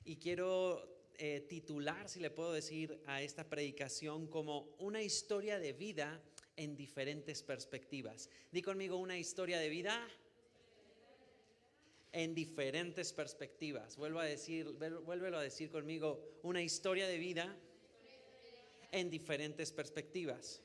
y quiero titular, si le puedo decir, a esta predicación como una historia de vida en diferentes perspectivas. Di conmigo, una historia de vida en diferentes perspectivas. Vuélvelo a decir conmigo, una historia de vida en diferentes perspectivas.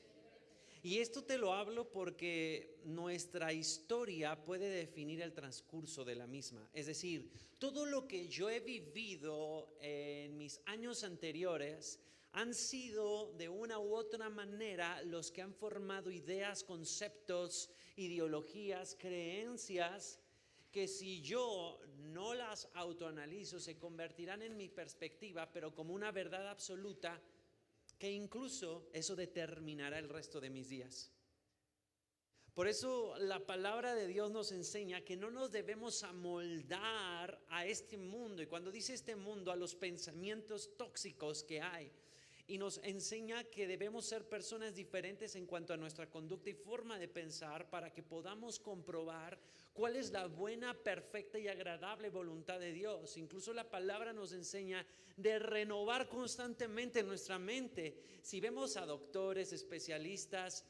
Y esto te lo hablo porque nuestra historia puede definir el transcurso de la misma. Es decir, todo lo que yo he vivido en mis años anteriores han sido de una u otra manera los que han formado ideas, conceptos, ideologías, creencias que si yo no las autoanalizo se convertirán en mi perspectiva, pero como una verdad absoluta, que incluso eso determinará el resto de mis días. Por eso la palabra de Dios nos enseña que no nos debemos amoldar a este mundo, y cuando dice este mundo, a los pensamientos tóxicos que hay, y nos enseña que debemos ser personas diferentes en cuanto a nuestra conducta y forma de pensar para que podamos comprobar cuál es la buena, perfecta y agradable voluntad de Dios. Incluso la palabra nos enseña de renovar constantemente nuestra mente. Si vemos a doctores, especialistas,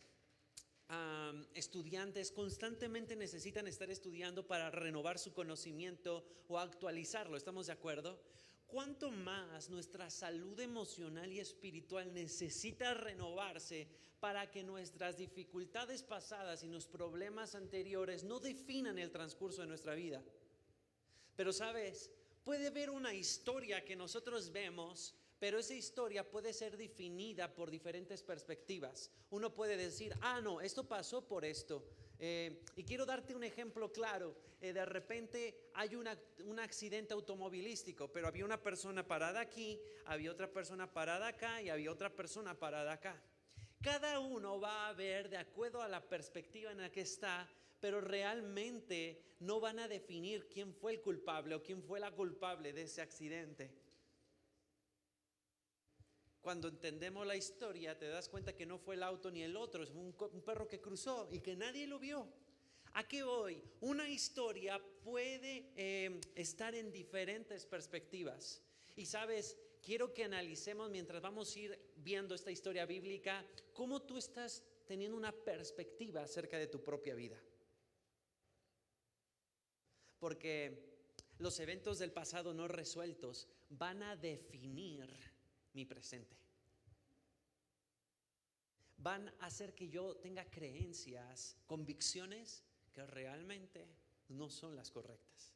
estudiantes, constantemente necesitan estar estudiando para renovar su conocimiento o actualizarlo. ¿Estamos de acuerdo? ¿Cuánto más nuestra salud emocional y espiritual necesita renovarse para que nuestras dificultades pasadas y los problemas anteriores no definan el transcurso de nuestra vida? Pero sabes, puede haber una historia que nosotros vemos, pero esa historia puede ser definida por diferentes perspectivas. Uno puede decir, no, esto pasó por esto. Y quiero darte un ejemplo claro. De repente hay un accidente automovilístico, pero había una persona parada aquí, había otra persona parada acá y había otra persona parada acá. Cada uno va a ver de acuerdo a la perspectiva en la que está, pero realmente no van a definir quién fue el culpable o quién fue la culpable de ese accidente. Cuando entendemos la historia, te das cuenta que no fue el auto ni el otro, es un perro que cruzó y que nadie lo vio. ¿A qué voy? Una historia puede estar en diferentes perspectivas. Y sabes, quiero que analicemos mientras vamos a ir viendo esta historia bíblica, cómo tú estás teniendo una perspectiva acerca de tu propia vida. Porque los eventos del pasado no resueltos van a definir mi presente. Van a hacer que yo tenga creencias, convicciones que realmente no son las correctas.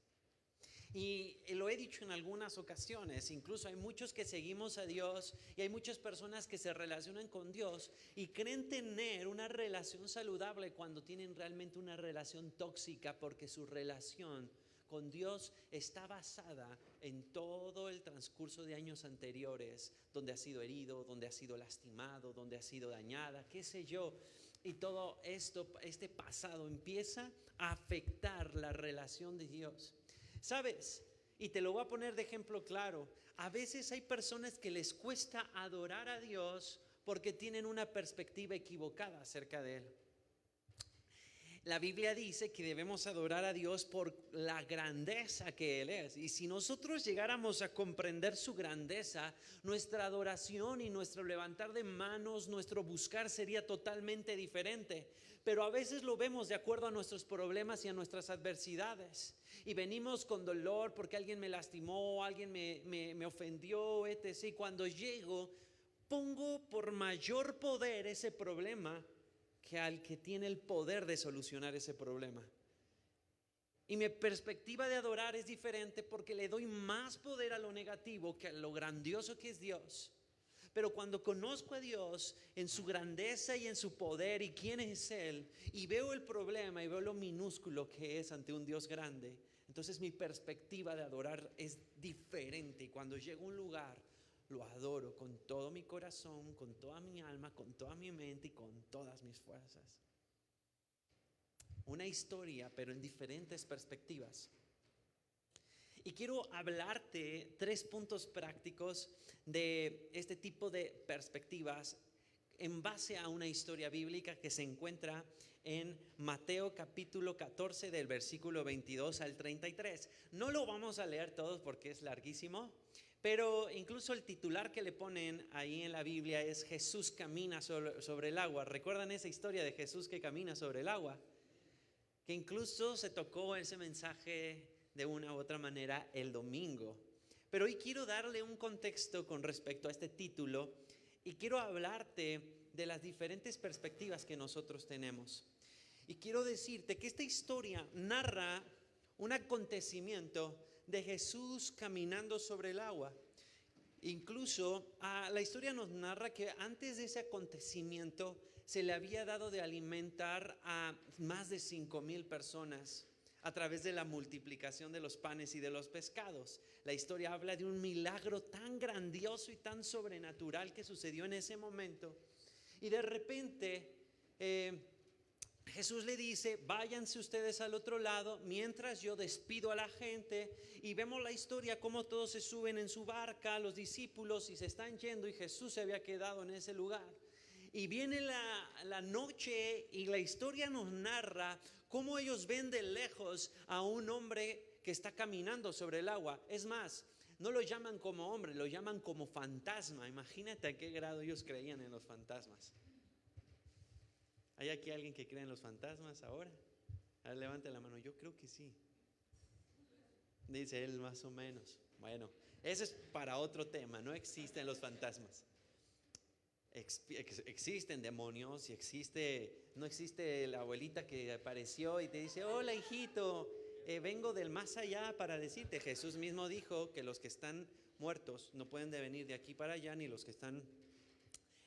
Y lo he dicho en algunas ocasiones, incluso hay muchos que seguimos a Dios y hay muchas personas que se relacionan con Dios y creen tener una relación saludable cuando tienen realmente una relación tóxica, porque su relación con Dios está basada en todo el transcurso de años anteriores, donde ha sido herido, donde ha sido lastimado, donde ha sido dañada, qué sé yo. Y todo esto, este pasado empieza a afectar la relación de Dios. ¿Sabes? Y te lo voy a poner de ejemplo claro. A veces hay personas que les cuesta adorar a Dios porque tienen una perspectiva equivocada acerca de Él. La Biblia dice que debemos adorar a Dios por la grandeza que Él es. Y si nosotros llegáramos a comprender su grandeza, nuestra adoración y nuestro levantar de manos, nuestro buscar sería totalmente diferente. Pero a veces lo vemos de acuerdo a nuestros problemas y a nuestras adversidades. Y venimos con dolor porque alguien me lastimó, alguien me ofendió, etc. Y cuando llego, pongo por mayor poder ese problema que al que tiene el poder de solucionar ese problema. Y mi perspectiva de adorar es diferente porque le doy más poder a lo negativo que a lo grandioso que es Dios. Pero cuando conozco a Dios en su grandeza y en su poder y quién es Él, y veo el problema y veo lo minúsculo que es ante un Dios grande, entonces mi perspectiva de adorar es diferente. Y cuando llego a un lugar, lo adoro con todo mi corazón, con toda mi alma, con toda mi mente y con todas mis fuerzas. Una historia, pero en diferentes perspectivas. Y quiero hablarte 3 puntos prácticos de este tipo de perspectivas en base a una historia bíblica que se encuentra en Mateo capítulo 14 del versículo 22 al 33. No lo vamos a leer todos porque es larguísimo, pero incluso el titular que le ponen ahí en la Biblia es Jesús camina sobre el agua. ¿Recuerdan esa historia de Jesús que camina sobre el agua? Que incluso se tocó ese mensaje de una u otra manera el domingo. Pero hoy quiero darle un contexto con respecto a este título y quiero hablarte de las diferentes perspectivas que nosotros tenemos. Y quiero decirte que esta historia narra un acontecimiento de Jesús caminando sobre el agua. Incluso la historia nos narra que antes de ese acontecimiento se le había dado de alimentar a más de 5,000 personas a través de la multiplicación de los panes y de los pescados. La historia habla de un milagro tan grandioso y tan sobrenatural que sucedió en ese momento. Y de repente Jesús le dice: váyanse ustedes al otro lado mientras yo despido a la gente. Y vemos la historia cómo todos se suben en su barca, los discípulos, y se están yendo, y Jesús se había quedado en ese lugar. Y viene la noche y la historia nos narra cómo ellos ven de lejos a un hombre que está caminando sobre el agua. Es más, no lo llaman como hombre, lo llaman como fantasma. Imagínate a qué grado ellos creían en los fantasmas. ¿Hay aquí alguien que cree en los fantasmas ahora? A ver, levante la mano. Yo creo que sí. Dice él, más o menos. Bueno, ese es para otro tema. No existen los fantasmas. Existen demonios y no existe la abuelita que apareció y te dice: hola hijito, vengo del más allá para decirte. Jesús mismo dijo que los que están muertos no pueden venir de aquí para allá, ni los que están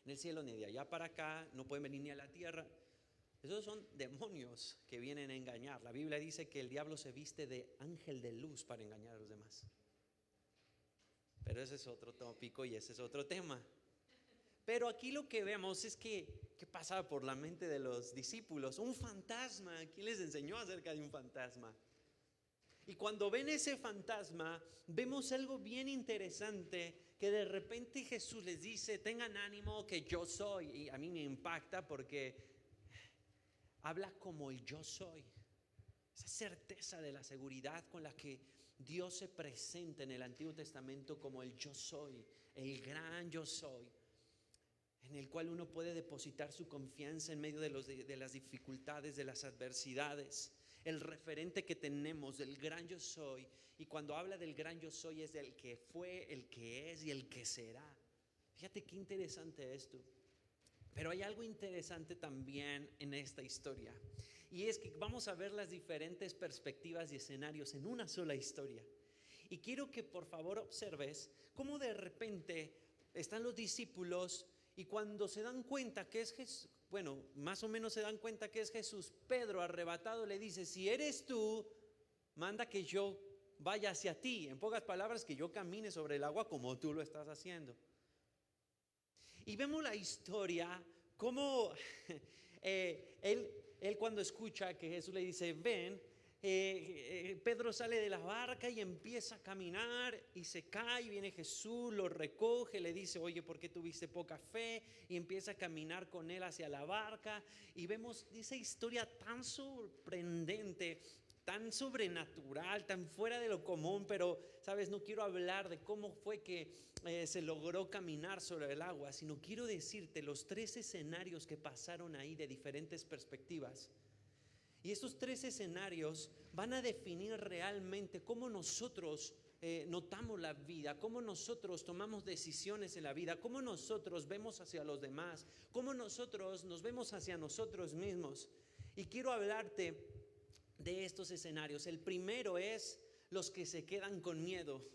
en el cielo, ni de allá para acá, no pueden venir ni a la tierra. Esos son demonios que vienen a engañar. La Biblia dice que el diablo se viste de ángel de luz para engañar a los demás. Pero ese es otro tópico y ese es otro tema. Pero aquí lo que vemos es que pasaba por la mente de los discípulos: un fantasma. ¿Quién les enseñó acerca de un fantasma? Y cuando ven ese fantasma, vemos algo bien interesante, que de repente Jesús les dice: tengan ánimo, que yo soy. Y a mí me impacta porque habla como el yo soy. Esa certeza de la seguridad con la que Dios se presenta en el Antiguo Testamento como el yo soy, el gran yo soy, en el cual uno puede depositar su confianza en medio de las dificultades, de las adversidades. El referente que tenemos del gran yo soy. Y cuando habla del gran yo soy, es del que fue, el que es y el que será. Fíjate qué interesante esto. Pero hay algo interesante también en esta historia, y es que vamos a ver las diferentes perspectivas y escenarios en una sola historia. Y quiero que por favor observes cómo de repente están los discípulos, y cuando se dan cuenta que es Jesús, bueno, más o menos se dan cuenta que es Jesús, Pedro, arrebatado, le dice: si eres tú, manda que yo vaya hacia ti. En pocas palabras, que yo camine sobre el agua como tú lo estás haciendo. Y vemos la historia como él cuando escucha que Jesús le dice: ven, Pedro sale de la barca y empieza a caminar, y se cae. Viene Jesús, lo recoge, le dice: oye, ¿por qué tuviste poca fe? Y empieza a caminar con él hacia la barca. Y vemos esa historia tan sorprendente, tan sobrenatural, tan fuera de lo común. Pero, ¿sabes? No quiero hablar de cómo fue que se logró caminar sobre el agua, sino quiero decirte los 3 escenarios que pasaron ahí de diferentes perspectivas. Y estos 3 escenarios van a definir realmente cómo nosotros notamos la vida, cómo nosotros tomamos decisiones en la vida, cómo nosotros vemos hacia los demás, cómo nosotros nos vemos hacia nosotros mismos. Y quiero hablarte de estos escenarios. El primero es los que se quedan con miedo.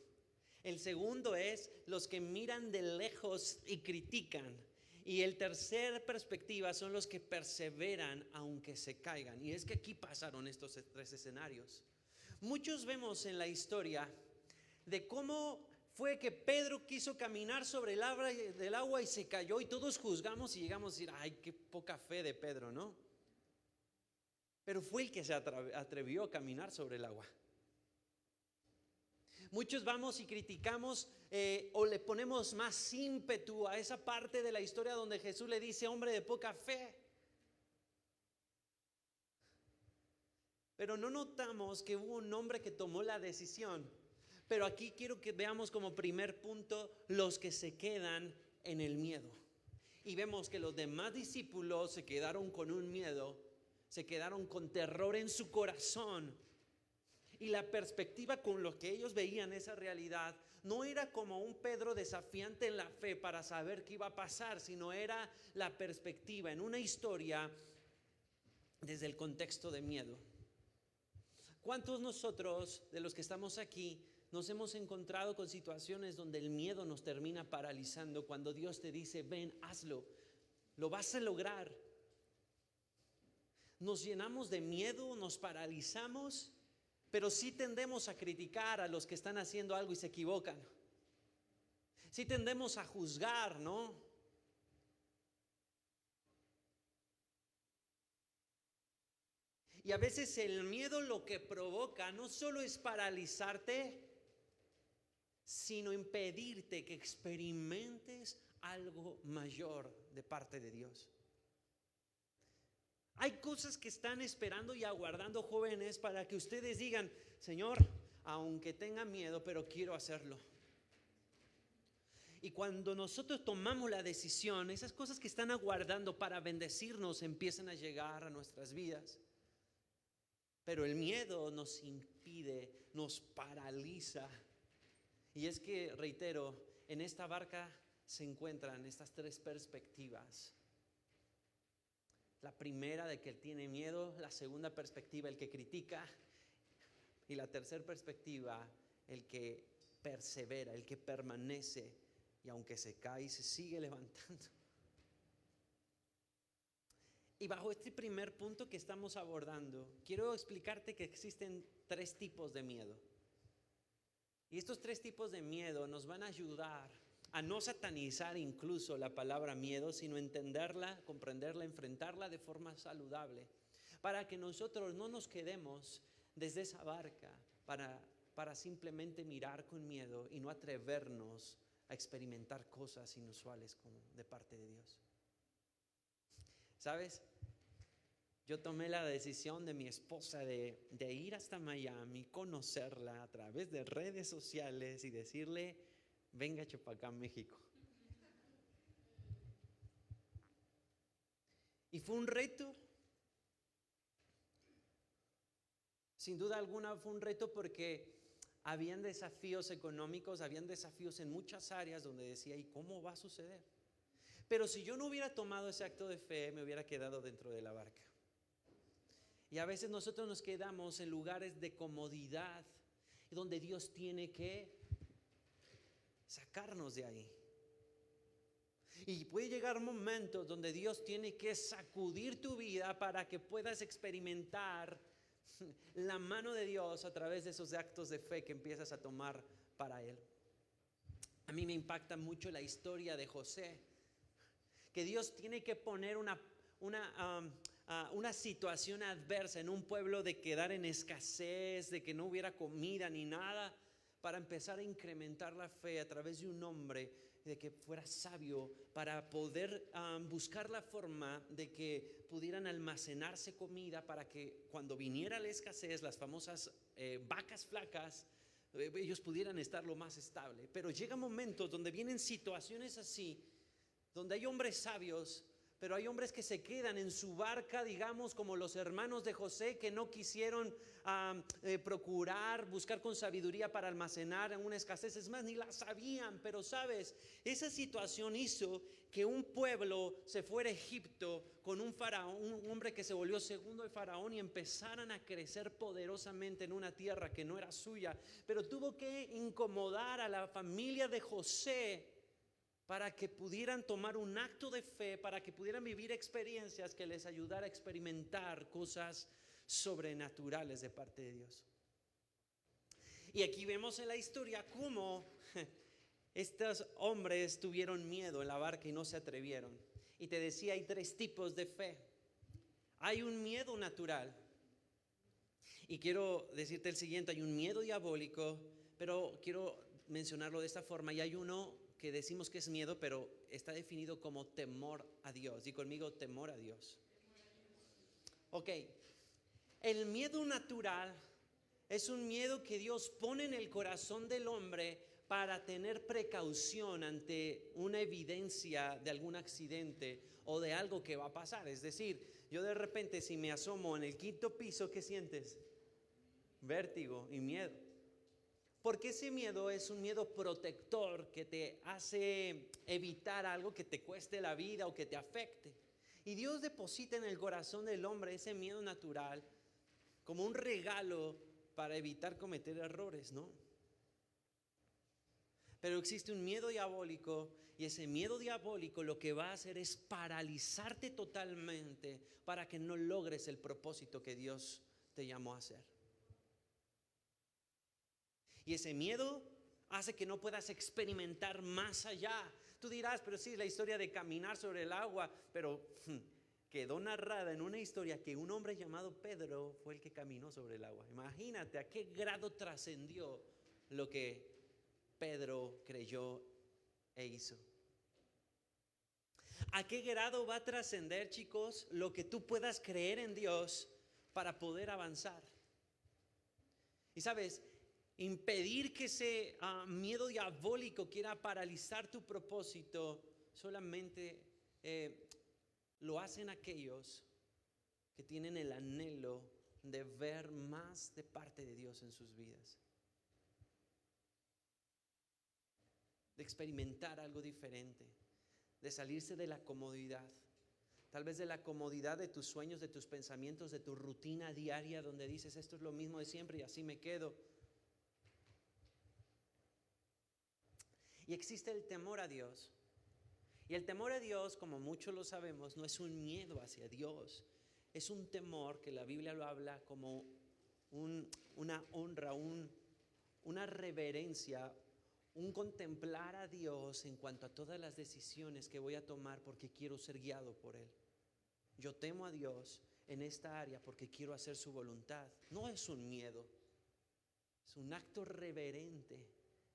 El segundo es los que miran de lejos y critican. Y el tercer perspectiva son los que perseveran aunque se caigan. Y es que aquí pasaron estos 3 escenarios. Muchos vemos en la historia de cómo fue que Pedro quiso caminar sobre el agua y se cayó, y todos juzgamos y llegamos a decir: ay, qué poca fe de Pedro, ¿no? Pero fue el que se atrevió a caminar sobre el agua. Muchos vamos y criticamos o le ponemos más ímpetu a esa parte de la historia donde Jesús le dice, hombre de poca fe. Pero no notamos que hubo un hombre que tomó la decisión. Pero aquí quiero que veamos como primer punto los que se quedan en el miedo. Y vemos que los demás discípulos se quedaron con un miedo, se quedaron con terror en su corazón. Y la perspectiva con lo que ellos veían esa realidad no era como un Pedro desafiante en la fe para saber qué iba a pasar, sino era la perspectiva en una historia desde el contexto de miedo. ¿Cuántos nosotros de los que estamos aquí nos hemos encontrado con situaciones donde el miedo nos termina paralizando cuando Dios te dice, ven, hazlo, lo vas a lograr? Nos llenamos de miedo, nos paralizamos, pero sí tendemos a criticar a los que están haciendo algo y se equivocan. Sí tendemos a juzgar, ¿no? Y a veces el miedo lo que provoca no solo es paralizarte, sino impedirte que experimentes algo mayor de parte de Dios. Hay cosas que están esperando y aguardando, jóvenes, para que ustedes digan, Señor, aunque tenga miedo, pero quiero hacerlo. Y cuando nosotros tomamos la decisión, esas cosas que están aguardando para bendecirnos empiezan a llegar a nuestras vidas. Pero el miedo nos impide, nos paraliza. Y es que, reitero, en esta barca se encuentran estas tres perspectivas. La primera, de que él tiene miedo; la segunda perspectiva, el que critica; y la tercera perspectiva, el que persevera, el que permanece, y aunque se cae, se sigue levantando. Y bajo este primer punto que estamos abordando, quiero explicarte que existen tres tipos de miedo. Y estos tres tipos de miedo nos van a ayudar a no satanizar incluso la palabra miedo, sino entenderla, comprenderla, enfrentarla de forma saludable, para que nosotros no nos quedemos desde esa barca para simplemente mirar con miedo y no atrevernos a experimentar cosas inusuales de parte de Dios. ¿Sabes? Yo tomé la decisión de mi esposa de ir hasta Miami, conocerla a través de redes sociales y decirle, venga Chapacán, México. Y fue un reto. Sin duda alguna fue un reto porque habían desafíos económicos, habían desafíos en muchas áreas donde decía, ¿y cómo va a suceder? Pero si yo no hubiera tomado ese acto de fe, me hubiera quedado dentro de la barca. Y a veces nosotros nos quedamos en lugares de comodidad, donde Dios tiene que sacarnos de ahí. Y puede llegar momentos donde Dios tiene que sacudir tu vida para que puedas experimentar la mano de Dios a través de esos actos de fe que empiezas a tomar para Él. A mí me impacta mucho la historia de José, que Dios tiene que poner una situación adversa en un pueblo de quedar en escasez, de que no hubiera comida ni nada, para empezar a incrementar la fe a través de un hombre de que fuera sabio, para poder buscar la forma de que pudieran almacenarse comida para que cuando viniera la escasez, las famosas vacas flacas, ellos pudieran estar lo más estable. Pero llega momentos donde vienen situaciones así, donde hay hombres sabios, pero hay hombres que se quedan en su barca, digamos, como los hermanos de José, que no quisieron procurar, buscar con sabiduría para almacenar en una escasez. Es más, ni la sabían. Pero sabes, esa situación hizo que un pueblo se fuera a Egipto con un faraón, un hombre que se volvió segundo de faraón, y empezaran a crecer poderosamente en una tierra que no era suya. Pero tuvo que incomodar a la familia de José para que pudieran tomar un acto de fe, para que pudieran vivir experiencias que les ayudara a experimentar cosas sobrenaturales de parte de Dios. Y aquí vemos en la historia cómo estos hombres tuvieron miedo en la barca y no se atrevieron. Y te decía, hay tres tipos de fe. Hay un miedo natural. Y quiero decirte el siguiente, hay un miedo diabólico, pero quiero mencionarlo de esta forma. Y hay uno que decimos que es miedo, pero está definido como temor a Dios. Di conmigo, temor a Dios. Ok, el miedo natural es un miedo que Dios pone en el corazón del hombre para tener precaución ante una evidencia de algún accidente o de algo que va a pasar. Es decir, yo de repente si me asomo en el quinto piso, ¿qué sientes? Vértigo y miedo. Porque ese miedo es un miedo protector que te hace evitar algo que te cueste la vida o que te afecte. Y Dios deposita en el corazón del hombre ese miedo natural como un regalo para evitar cometer errores, ¿no? Pero existe un miedo diabólico y ese miedo diabólico lo que va a hacer es paralizarte totalmente para que no logres el propósito que Dios te llamó a hacer. Y ese miedo hace que no puedas experimentar más allá. Tú dirás, pero sí, la historia de caminar sobre el agua, pero quedó narrada en una historia que un hombre llamado Pedro fue el que caminó sobre el agua. Imagínate a qué grado trascendió lo que Pedro creyó e hizo. ¿A qué grado va a trascender, chicos, lo que tú puedas creer en Dios para poder avanzar? Y sabes, impedir que ese miedo diabólico quiera paralizar tu propósito solamente lo hacen aquellos que tienen el anhelo de ver más de parte de Dios en sus vidas, de experimentar algo diferente, de salirse de la comodidad, tal vez de la comodidad de tus sueños, de tus pensamientos, de tu rutina diaria donde dices esto es lo mismo de siempre y así me quedo. Y existe el temor a Dios. Y el temor a Dios, como muchos lo sabemos, no es un miedo hacia Dios. Es un temor que la Biblia lo habla como una honra, una reverencia, un contemplar a Dios en cuanto a todas las decisiones que voy a tomar porque quiero ser guiado por Él. Yo temo a Dios en esta área porque quiero hacer su voluntad. No es un miedo, es un acto reverente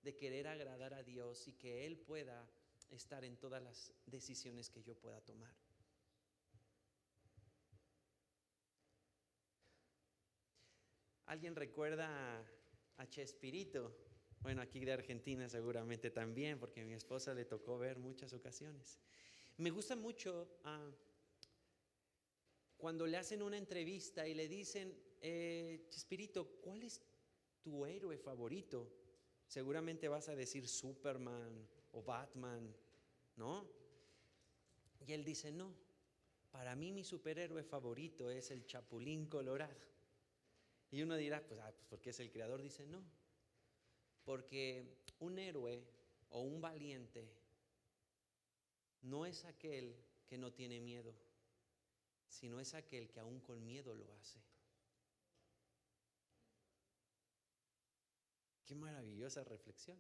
de querer agradar a Dios y que Él pueda estar en todas las decisiones que yo pueda tomar. ¿Alguien recuerda a Chespirito? Bueno, aquí de Argentina seguramente también, porque a mi esposa le tocó ver muchas ocasiones. Me gusta mucho cuando le hacen una entrevista y le dicen, Chespirito, ¿cuál es tu héroe favorito? Seguramente vas a decir Superman o Batman, ¿no? Y él dice, no, para mí mi superhéroe favorito es el Chapulín Colorado. Y uno dirá, pues porque es el creador. Dice, no, porque un héroe o un valiente no es aquel que no tiene miedo, sino es aquel que aún con miedo lo hace. Qué maravillosa reflexión.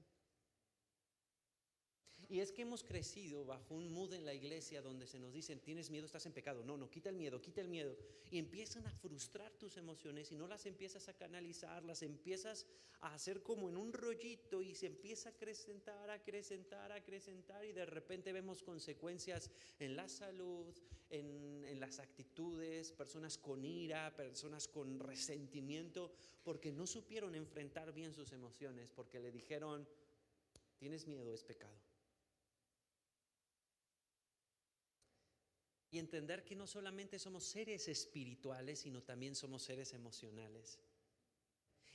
Y es que hemos crecido bajo un mood en la iglesia donde se nos dicen, tienes miedo, estás en pecado. No, quita el miedo, quita el miedo. Y empiezan a frustrar tus emociones y no las empiezas a canalizar, las empiezas a hacer como en un rollito y se empieza a acrecentar y de repente vemos consecuencias en la salud, en las actitudes, personas con ira, personas con resentimiento, porque no supieron enfrentar bien sus emociones, porque le dijeron, tienes miedo, es pecado. Y entender que no solamente somos seres espirituales, sino también somos seres emocionales.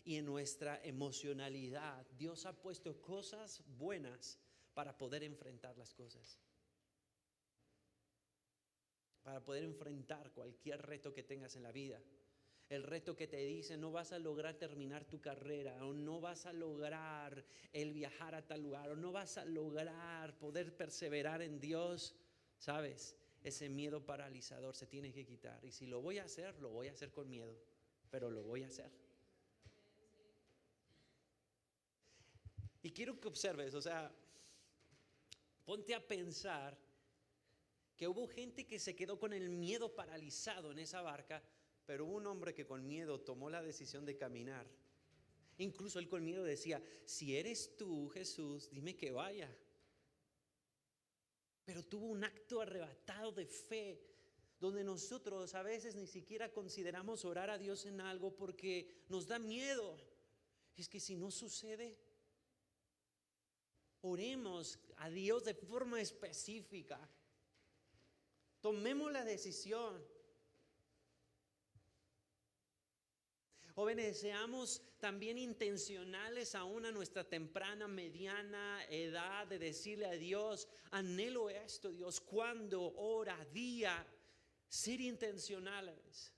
Y en nuestra emocionalidad, Dios ha puesto cosas buenas para poder enfrentar las cosas. Para poder enfrentar cualquier reto que tengas en la vida. El reto que te dice no vas a lograr terminar tu carrera, o no vas a lograr el viajar a tal lugar, o no vas a lograr poder perseverar en Dios, ¿sabes? Ese miedo paralizador se tiene que quitar. Y si lo voy a hacer con miedo, pero lo voy a hacer. Y quiero que observes, ponte a pensar que hubo gente que se quedó con el miedo paralizado en esa barca, pero hubo un hombre que con miedo tomó la decisión de caminar. Incluso él con miedo decía, si eres tú, Jesús, dime que vaya. Pero tuvo un acto arrebatado de fe, donde nosotros a veces ni siquiera consideramos orar a Dios en algo porque nos da miedo. Es que si no sucede, oremos a Dios de forma específica. Tomemos la decisión. Jóvenes, seamos también intencionales aún a nuestra temprana, mediana edad de decirle a Dios, anhelo esto, Dios, cuando, hora, día, ser intencionales.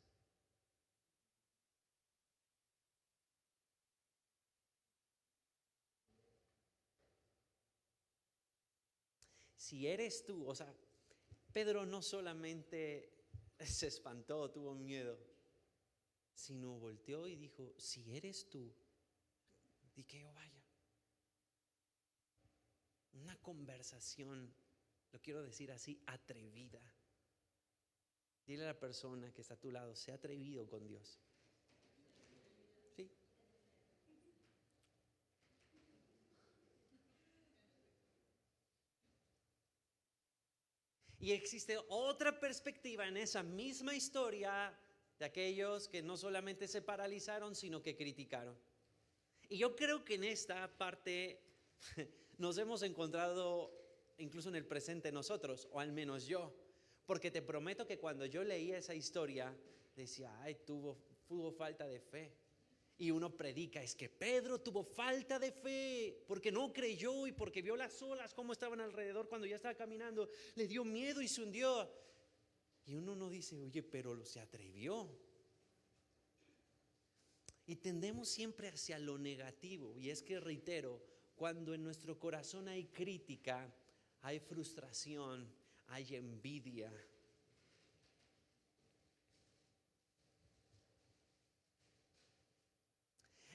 Si eres tú, o sea, Pedro no solamente se espantó, tuvo miedo, sino volteó y dijo, si eres tú, di que yo vaya. Una conversación, lo quiero decir así, atrevida. Dile a la persona que está a tu lado, sé atrevido con Dios. ¿Sí? Y existe otra perspectiva en esa misma historia de aquellos que no solamente se paralizaron, sino que criticaron. Y yo creo que en esta parte nos hemos encontrado incluso en el presente nosotros, o al menos yo, porque te prometo que cuando yo leía esa historia, decía, ay, tuvo falta de fe. Y uno predica, es que Pedro tuvo falta de fe, porque no creyó y porque vio las olas como estaban alrededor cuando ya estaba caminando, le dio miedo y se hundió. Y uno no dice, oye, pero se atrevió. Y tendemos siempre hacia lo negativo. Y es que reitero, cuando en nuestro corazón hay crítica, hay frustración, hay envidia.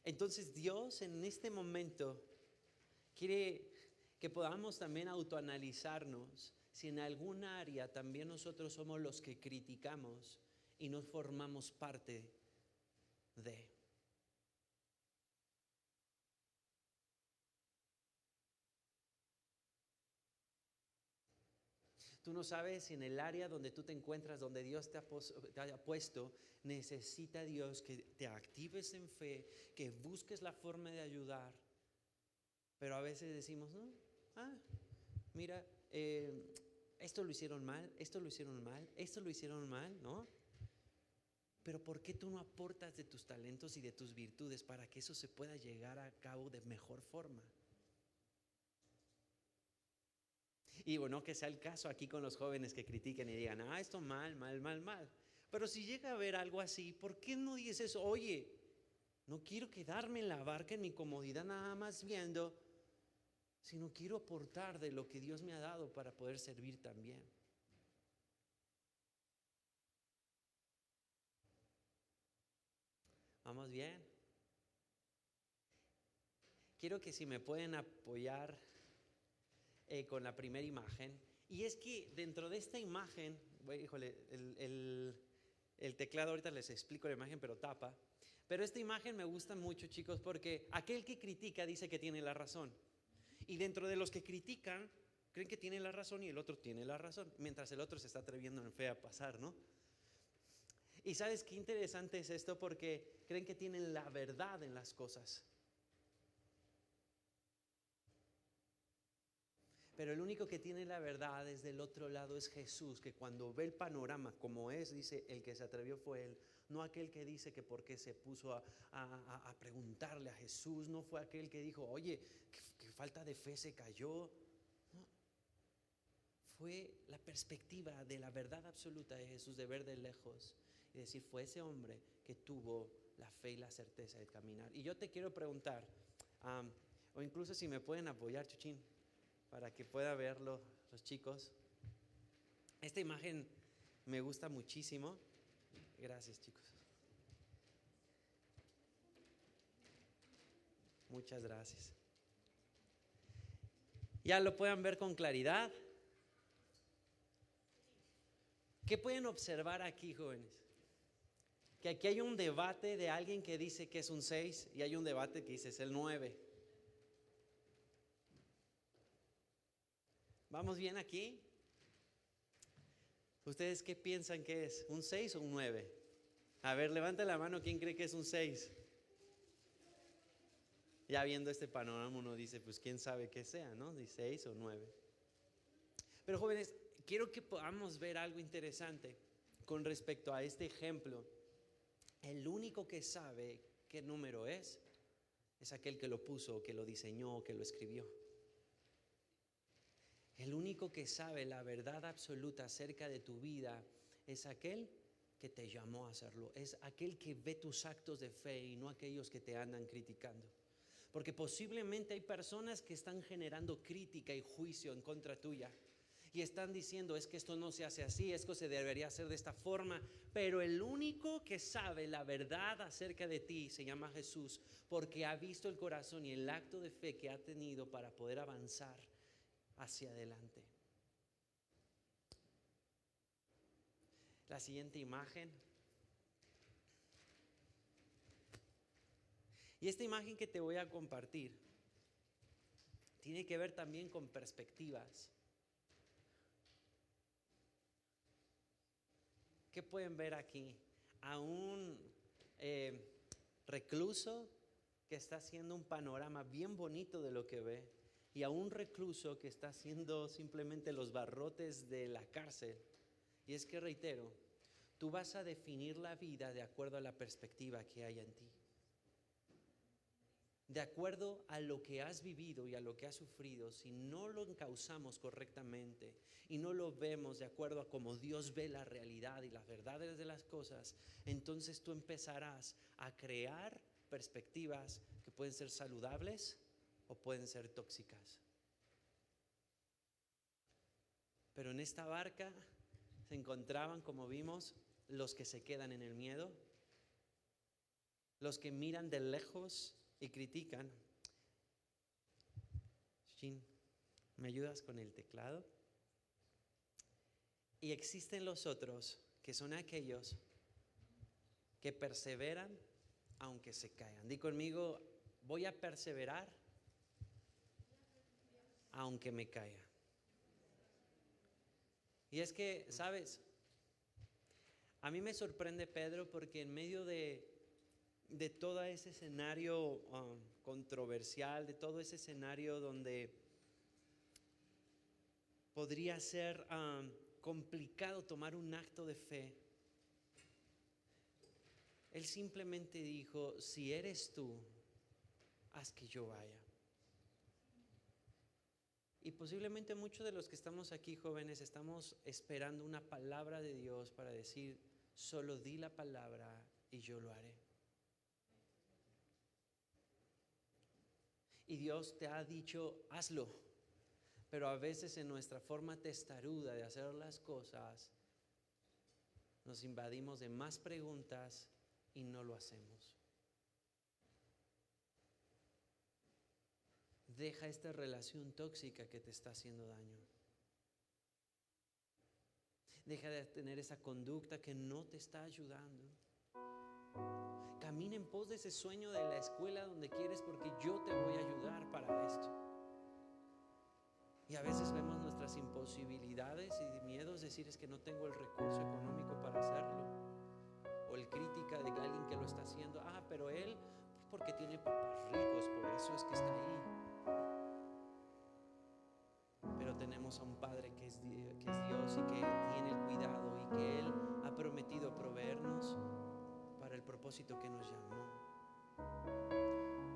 Entonces Dios en este momento quiere que podamos también autoanalizarnos si en algún área también nosotros somos los que criticamos y no formamos parte de. Tú no sabes si en el área donde tú te encuentras, donde Dios te haya puesto, necesita Dios que te actives en fe, que busques la forma de ayudar. Pero a veces decimos, no, mira, esto lo hicieron mal, esto lo hicieron mal, esto lo hicieron mal, ¿no? Pero ¿por qué tú no aportas de tus talentos y de tus virtudes para que eso se pueda llegar a cabo de mejor forma? Y bueno, que sea el caso aquí con los jóvenes que critiquen y digan, esto mal, mal, mal, mal. Pero si llega a haber algo así, ¿por qué no dices eso? Oye, no quiero quedarme en la barca, en mi comodidad nada más viendo, sino quiero aportar de lo que Dios me ha dado para poder servir también. ¿Vamos bien? Quiero que si me pueden apoyar con la primera imagen. Y es que dentro de esta imagen, híjole, el teclado ahorita les explico la imagen, pero tapa. Pero esta imagen me gusta mucho, chicos, porque aquel que critica dice que tiene la razón. Y dentro de los que critican, creen que tienen la razón y el otro tiene la razón, mientras el otro se está atreviendo en fe a pasar, ¿no? Y sabes qué interesante es esto, porque creen que tienen la verdad en las cosas. Pero el único que tiene la verdad desde el otro lado es Jesús, que cuando ve el panorama como es, dice, el que se atrevió fue Él. No aquel que dice que porque se puso a preguntarle a Jesús, no fue aquel que dijo, oye, que falta de fe se cayó. No. Fue la perspectiva de la verdad absoluta de Jesús, de ver de lejos y decir, fue ese hombre que tuvo la fe y la certeza de caminar. Y yo te quiero preguntar, o incluso si me pueden apoyar, Chuchín, para que pueda verlo los chicos. Esta imagen me gusta muchísimo. Gracias, chicos. Muchas gracias. Ya lo puedan ver con claridad. ¿Qué pueden observar aquí, jóvenes? que aquí hay un debate de alguien que dice que es un 6 y hay un debate que dice es el 9. ¿Vamos bien aquí? ¿Ustedes qué piensan que es? ¿Un 6 o un 9? A ver, levanta la mano, ¿quién cree que es un 6? Ya viendo este panorama uno dice, pues quién sabe qué sea, ¿no? 6 o 9. Pero jóvenes, quiero que podamos ver algo interesante con respecto a este ejemplo. El único que sabe qué número es aquel que lo puso, que lo diseñó, que lo escribió. El único que sabe la verdad absoluta acerca de tu vida es aquel que te llamó a hacerlo. Es aquel que ve tus actos de fe y no aquellos que te andan criticando. Porque posiblemente hay personas que están generando crítica y juicio en contra tuya. Y están diciendo, es que esto no se hace así, esto se debería hacer de esta forma. Pero el único que sabe la verdad acerca de ti se llama Jesús, porque ha visto el corazón y el acto de fe que ha tenido para poder avanzar hacia adelante. La siguiente imagen. Y esta imagen que te voy a compartir tiene que ver también con perspectivas. ¿Qué pueden ver aquí? A un recluso que está haciendo un panorama bien bonito de lo que ve, y a un recluso que está haciendo simplemente los barrotes de la cárcel. Y es que reitero, tú vas a definir la vida de acuerdo a la perspectiva que hay en ti. De acuerdo a lo que has vivido y a lo que has sufrido, si no lo encauzamos correctamente y no lo vemos de acuerdo a cómo Dios ve la realidad y las verdades de las cosas, entonces tú empezarás a crear perspectivas que pueden ser saludables o pueden ser tóxicas. Pero en esta barca se encontraban, como vimos, los que se quedan en el miedo, los que miran de lejos y critican. Shin, ¿me ayudas con el teclado? Y existen los otros, que son aquellos que perseveran aunque se caigan. Di conmigo, voy a perseverar aunque me caiga. Y es que, ¿sabes? A mí me sorprende Pedro porque en medio de todo ese escenario controversial, de todo ese escenario donde podría ser complicado tomar un acto de fe, él simplemente dijo, si eres tú, haz que yo vaya. Y posiblemente muchos de los que estamos aquí, jóvenes, estamos esperando una palabra de Dios para decir, solo di la palabra y yo lo haré. Y Dios te ha dicho, hazlo. Pero a veces en nuestra forma testaruda de hacer las cosas, nos invadimos de más preguntas y no lo hacemos. Deja esta relación tóxica que te está haciendo daño. Deja de tener esa conducta que no te está ayudando. Camina en pos de ese sueño de la escuela donde quieres, porque yo te voy a ayudar para esto. Y a veces vemos nuestras imposibilidades y miedos, decir es que no tengo el recurso económico para hacerlo. O el crítica de alguien que lo está haciendo, pero él, pues porque tiene papás ricos, por eso es que está ahí. Pero tenemos a un Padre que es Dios y que tiene el cuidado y que Él ha prometido proveernos para el propósito que nos llamó.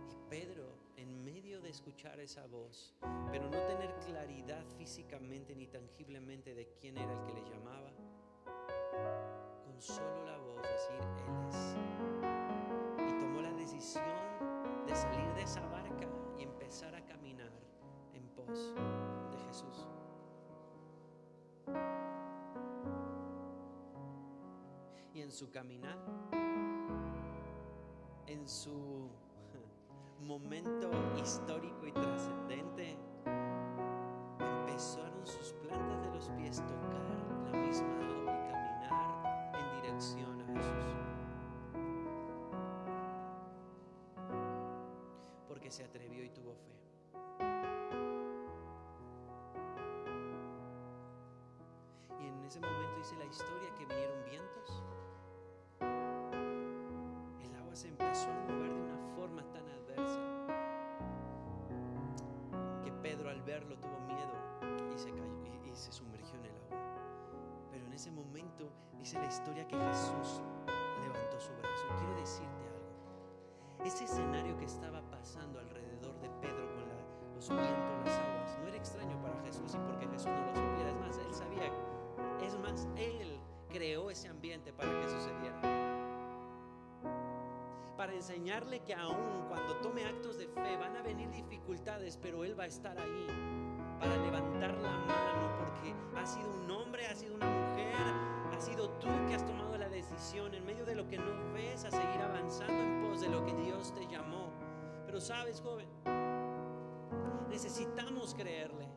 Y Pedro, en medio de escuchar esa voz, pero no tener claridad físicamente ni tangiblemente de quién era el que le llamaba, con solo la voz decir, Él es. Y tomó la decisión de salir de esa barca y empezar a caminar en pos de Jesús. Y en su caminar, en su momento histórico y trascendente, empezaron sus plantas de los pies tocar la misma agua y caminar en dirección a Jesús. se atrevió y tuvo fe. Y en ese momento dice la historia que vinieron vientos. El agua se empezó a mover de una forma tan adversa que Pedro, al verlo, tuvo miedo y se cayó y se sumergió en el agua. Pero en ese momento dice la historia que Jesús levantó su brazo. Y quiero decirte algo: ese escenario que estaba pasando alrededor de Pedro con los vientos, las aguas, no era extraño para Jesús, y porque Jesús no lo supiera. Es más, él sabía. Es más, él creó ese ambiente para que sucediera, para enseñarle que aún cuando tome actos de fe van a venir dificultades, pero él va a estar ahí para levantar la mano, porque ha sido un hombre, ha sido una mujer, ha sido tú que has tomado la decisión en medio de lo que no ves a seguir avanzando en pos de lo que Dios te llamó. Pero sabes, joven, necesitamos creerle.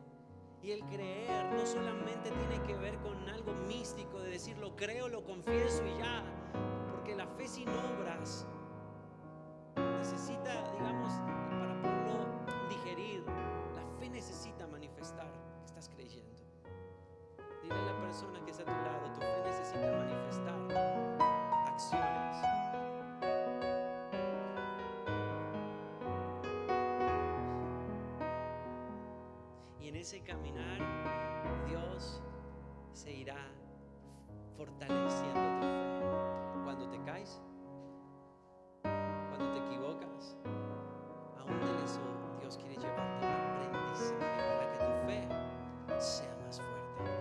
Y el creer no solamente tiene que ver con algo místico de decir lo creo, lo confieso y ya, porque la fe sin obras necesita, digamos, para poderlo digerir, la fe necesita manifestar que estás creyendo. Dile a la persona que está a tu lado: tu fe necesita manifestar acciones. Y en ese caminar Dios se irá fortaleciendo tu fe. Cuando te caes, cuando te equivocas, aún de eso Dios quiere llevarte un aprendizaje para que tu fe sea más fuerte,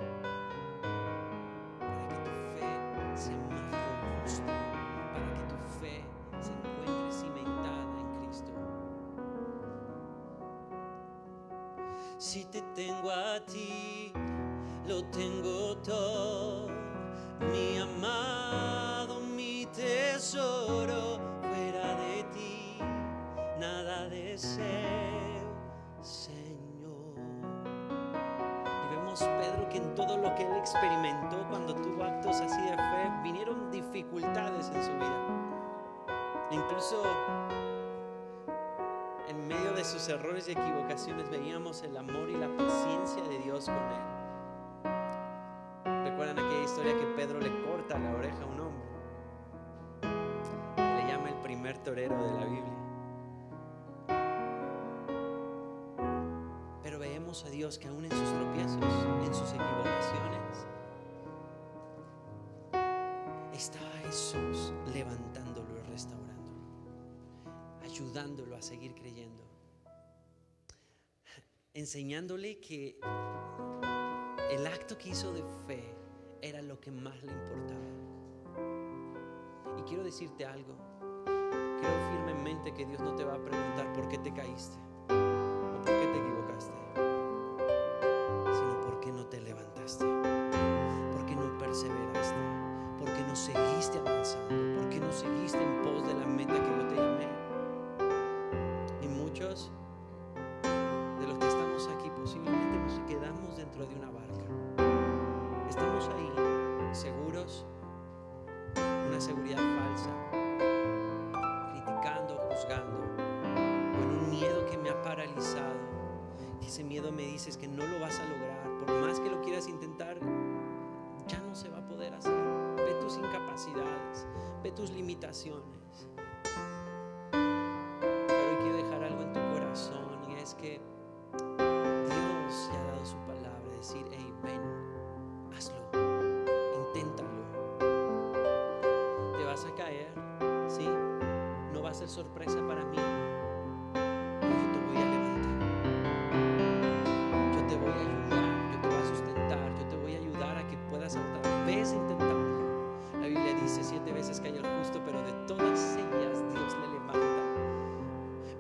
para que tu fe sea más robusta, para que tu fe se encuentre cimentada en Cristo. Si te tengo a ti, lo tengo todo, mi amado, mi tesoro. Fuera de ti nada deseo, Señor. Y vemos Pedro que en todo lo que él experimentó cuando tuvo actos así de fe, vinieron dificultades en su vida. Incluso en medio de sus errores y equivocaciones veíamos el amor y la paciencia de Dios con él. ¿Recuerdan aquella historia que Pedro le corta la oreja a un hombre? Le llama el primer torero de la Biblia. Pero veemos a Dios que aún en sus tropiezos, en sus equivocaciones, estaba Jesús levantándolo y restaurándolo, ayudándolo a seguir creyendo, enseñándole que el acto que hizo de fe era lo que más le importaba. Y quiero decirte algo: creo firmemente que Dios no te va a preguntar por qué te caíste o por qué te equivocaste, sino por qué no te levantaste, por qué no perseveraste, por qué no seguiste avanzando, por qué no seguiste en pos de la meta que yo te llamé. Y muchos de los que estamos aquí posiblemente nos quedamos dentro de una barca. Estamos ahí seguros, una seguridad falsa, criticando, juzgando, con un miedo que me ha paralizado. Y ese miedo me dice que no lo vas a lograr, por más que lo quieras intentar, ya no se va a poder hacer. Ve tus incapacidades, ve tus limitaciones. Pero hoy quiero dejar algo en tu corazón, y es que Dios te ha dado su palabra, decir: hey, ven, hazlo, inténtalo. Te vas a caer, ¿sí? No va a ser sorpresa para mí, pero yo te voy a levantar, yo te voy a ayudar, yo te voy a sustentar, yo te voy a ayudar a que puedas otra vez intentarlo. La Biblia dice 7 veces cae el justo, pero de todas ellas Dios le levanta.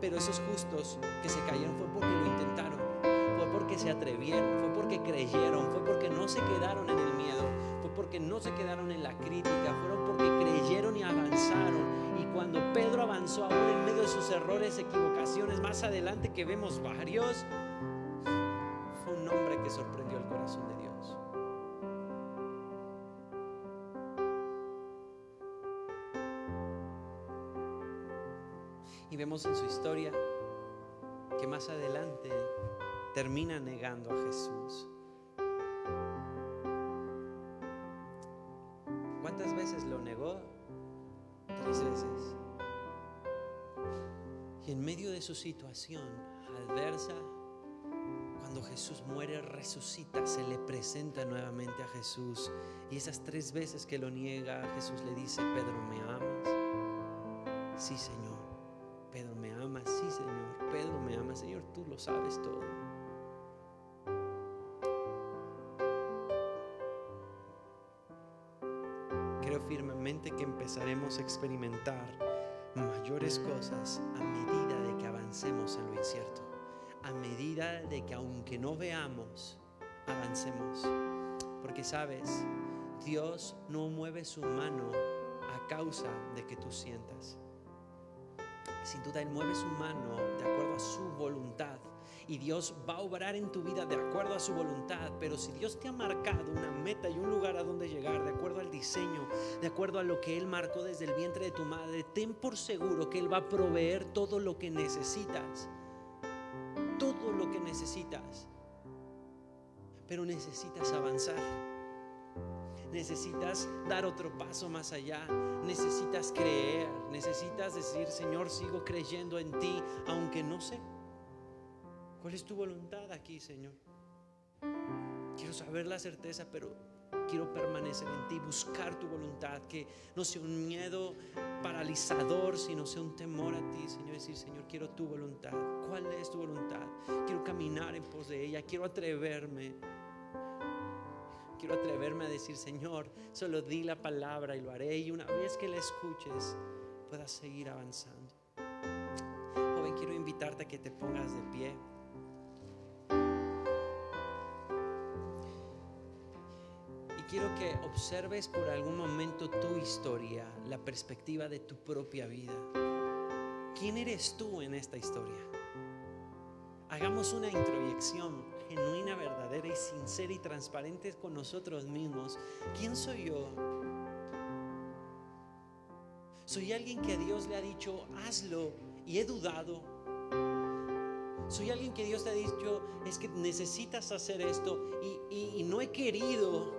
Pero esos justos que se cayeron fue porque lo intentaron, fue porque se atrevieron, fue porque creyeron, fue porque no se quedaron en el miedo, fue porque no se quedaron en la crítica, fueron porque creyeron y avanzaron. Y cuando Pedro avanzó aún en medio de sus errores, equivocaciones, más adelante que vemos varios, fue un hombre que sorprendió el corazón de Dios. Y vemos en su historia más adelante termina negando a Jesús. ¿Cuántas veces lo negó? 3 veces. Y en medio de su situación adversa, cuando Jesús muere, resucita, se le presenta nuevamente a Jesús. Y esas 3 veces que lo niega, Jesús le dice: Pedro, ¿me amas? Sí, Señor. Pedro, ¿me amas? Sí, Señor. Pedro, ¿me amas? Señor, tú lo sabes todo. Creo firmemente que empezaremos a experimentar mayores cosas a medida de que avancemos en lo incierto, a medida de que, aunque no veamos, avancemos. Porque sabes, Dios no mueve su mano a causa de que tú sientas. Sin duda Él mueve su mano de acuerdo a su voluntad, y Dios va a obrar en tu vida de acuerdo a su voluntad. Pero si Dios te ha marcado una meta y un lugar a donde llegar, de acuerdo al diseño, de acuerdo a lo que Él marcó desde el vientre de tu madre, ten por seguro que Él va a proveer todo lo que necesitas. Todo lo que necesitas. Pero necesitas avanzar. Necesitas dar otro paso más allá. Necesitas creer. Necesitas decir: Señor, sigo creyendo en ti, aunque no sé cuál es tu voluntad aquí, Señor. Quiero saber la certeza, pero quiero permanecer en ti, buscar tu voluntad, que no sea un miedo paralizador, sino sea un temor a ti, Señor. Decir: Señor, quiero tu voluntad. ¿Cuál es tu voluntad? Quiero caminar en pos de ella. Quiero atreverme a decir: Señor, solo di la palabra y lo haré. Y una vez que la escuches, puedas seguir avanzando. Joven, quiero invitarte a que te pongas de pie. Quiero que observes por algún momento tu historia, la perspectiva de tu propia vida. ¿Quién eres tú en esta historia? Hagamos una introyección genuina, verdadera y sincera y transparente con nosotros mismos. ¿Quién soy yo? ¿Soy alguien que a Dios le ha dicho: hazlo, y he dudado? ¿Soy alguien que Dios te ha dicho: es que necesitas hacer esto, y no he querido?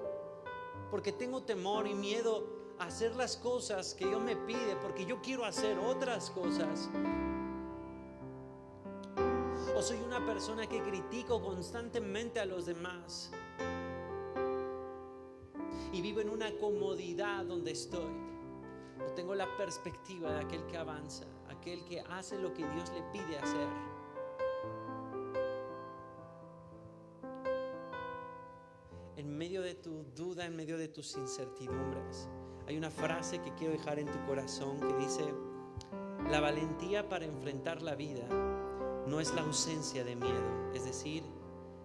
Porque tengo temor y miedo a hacer las cosas que Dios me pide, porque yo quiero hacer otras cosas. O soy una persona que critico constantemente a los demás y vivo en una comodidad donde estoy. O tengo la perspectiva de aquel que avanza, aquel que hace lo que Dios le pide hacer. En medio de tu duda, en medio de tus incertidumbres, hay una frase que quiero dejar en tu corazón que dice: la valentía para enfrentar la vida no es la ausencia de miedo. Es decir,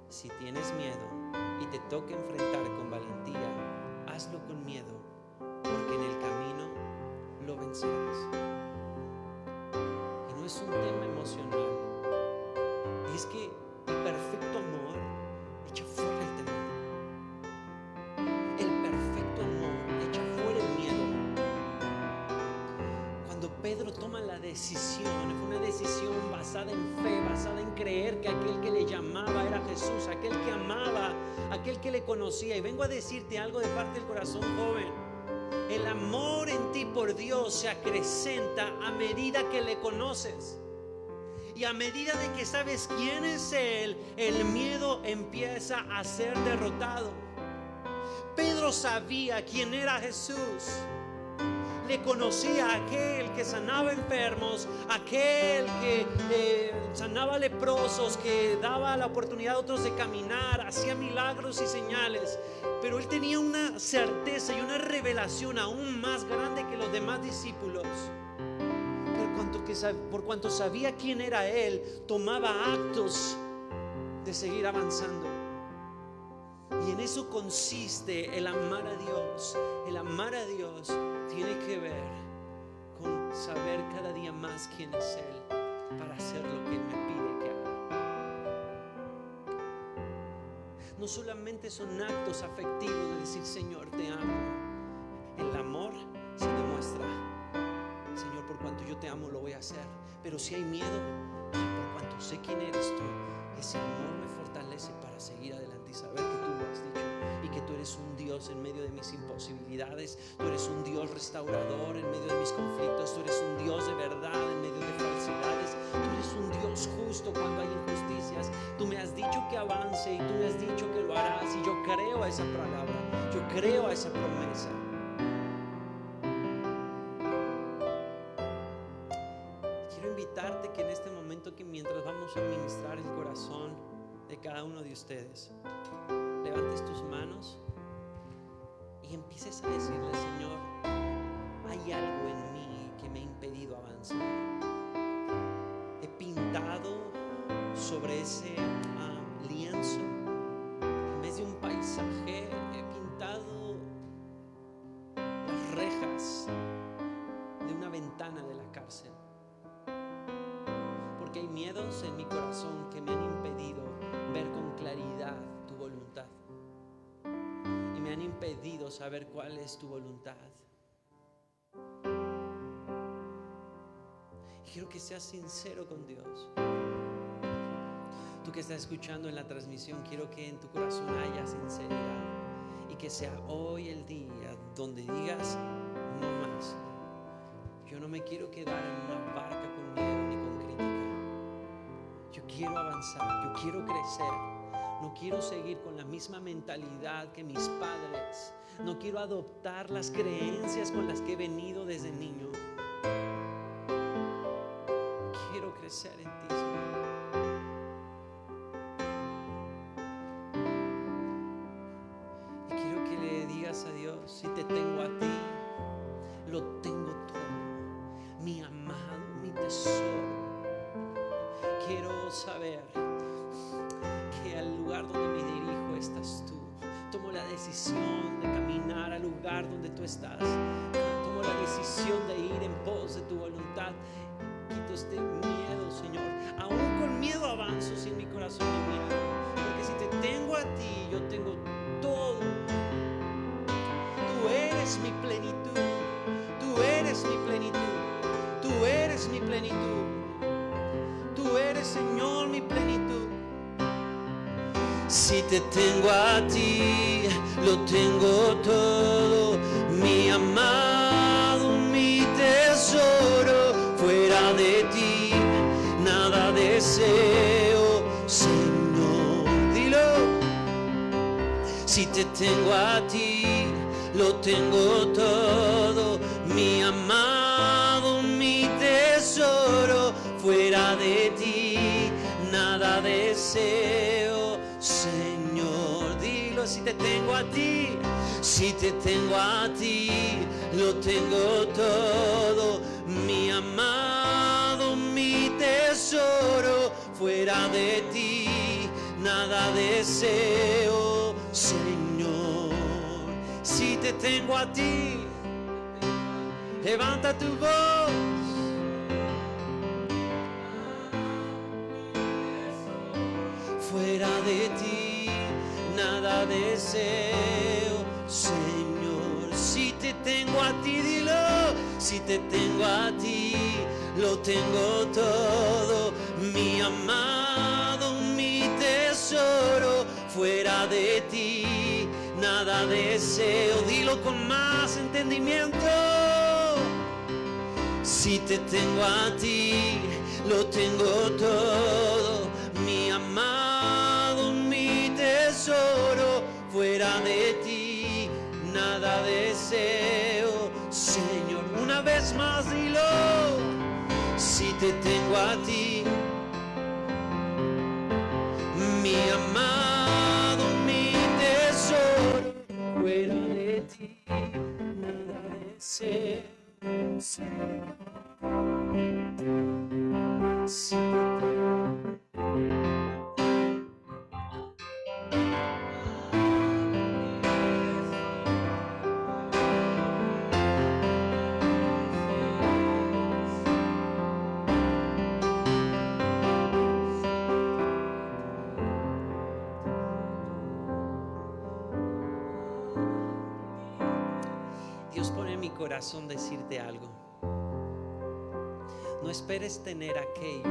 si tienes miedo y te toca enfrentar con valentía, hazlo con miedo, porque en el camino lo vencerás. Y no es un tema emocional, es que el perfecto amor echa fuera el temor. Pedro toma la decisión, fue una decisión basada en fe, basada en creer que aquel que le llamaba era Jesús, aquel que amaba, aquel que le conocía. Y vengo a decirte algo de parte del corazón, joven: el amor en ti por Dios se acrecenta a medida que le conoces. Y a medida de que sabes quién es Él, el miedo empieza a ser derrotado. Pedro sabía quién era Jesús. Le conocía a aquel que sanaba enfermos, aquel que sanaba leprosos, que daba la oportunidad a otros de caminar, hacía milagros y señales. Pero él tenía una certeza y una revelación aún más grande que los demás discípulos. Por cuanto sabía quién era él, tomaba actos de seguir avanzando. Y en eso consiste el amar a Dios. El amar a Dios tiene que ver con saber cada día más quién es Él, para hacer lo que Él me pide que haga. No solamente son actos afectivos de decir: Señor, te amo. El amor se demuestra: Señor, por cuanto yo te amo, lo voy a hacer. Pero si hay miedo, por tanto, sé quién eres tú. Ese amor me fortalece para seguir adelante y saber que tú lo has dicho y que tú eres un Dios en medio de mis imposibilidades. Tú eres un Dios restaurador en medio de mis conflictos. Tú eres un Dios de verdad en medio de falsedades. Tú eres un Dios justo cuando hay injusticias. Tú me has dicho que avance y tú me has dicho que lo harás, y yo creo a esa palabra, yo creo a esa promesa. Quiero invitarte que en este momento, que mientras vamos a ministrar el corazón de cada uno de ustedes, levantes tus manos y empieces a decirle: Señor, hay algo en mí que me ha impedido avanzar. He pintado sobre ese lienzo, en vez de un paisaje, he pintado las rejas de una ventana de la cárcel, porque hay miedos en mi corazón que me han impedido ver con claridad tu voluntad, y me han impedido saber cuál es tu voluntad. Quiero que seas sincero con Dios. Tú que estás escuchando en la transmisión, quiero que en tu corazón haya sinceridad, y que sea hoy el día donde digas: no más. Yo no me quiero quedar en una barca con miedo ni con crítica. Yo quiero avanzar, yo quiero crecer. No quiero seguir con la misma mentalidad que mis padres. No quiero adoptar las creencias con las que he venido desde niño. Quiero crecer en ti, Señor. Y quiero que le digas a Dios: si te tengo a ti, lo tengo todo. Mi amado, mi tesoro. Quiero saber que al lugar donde me dirijo estás tú. Tomo la decisión de caminar al lugar donde tú estás. Tomo la decisión de ir en pos de tu voluntad. Quito este miedo, Señor. Aún con miedo avanzo si en mi corazón hay miedo, porque si te tengo a ti, yo tengo todo. Tú eres mi plenitud. Tú eres mi plenitud. Tú eres mi plenitud. Tú eres, Señor, mi plenitud. Si te tengo a ti, lo tengo todo. Mi amado, mi tesoro. Fuera de ti, nada deseo, Señor. Dilo. Si te tengo a ti, lo tengo todo. Mi amado, mi tesoro. Fuera de ti, nada deseo, Señor. Dilo. Si te tengo a ti, si te tengo a ti, lo tengo todo. Mi amado, mi tesoro. Fuera de ti, nada deseo, Señor. Si te tengo a ti, levanta tu voz. Fuera de ti, nada deseo, Señor. Si te tengo a ti, dilo. Si te tengo a ti, lo tengo todo. Mi amado, mi tesoro. Fuera de ti, nada deseo. Dilo con más entendimiento. Si te tengo a ti, lo tengo todo. Mi amado, mi tesoro. Fuera de ti, nada deseo, Señor. Una vez más, dilo. Si te tengo a ti, mi amado, mi tesoro. Fuera de ti, nada deseo, Señor. Si Dios pone en mi corazón decirte algo. No esperes tener aquello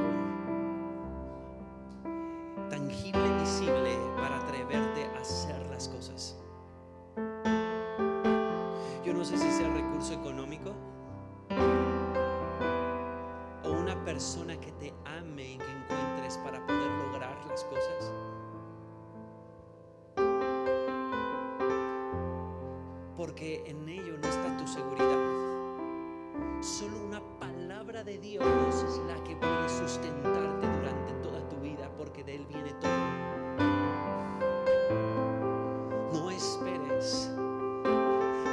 porque en ello no está tu seguridad. Solo una palabra de Dios es la que puede sustentarte durante toda tu vida, porque de Él viene todo. No esperes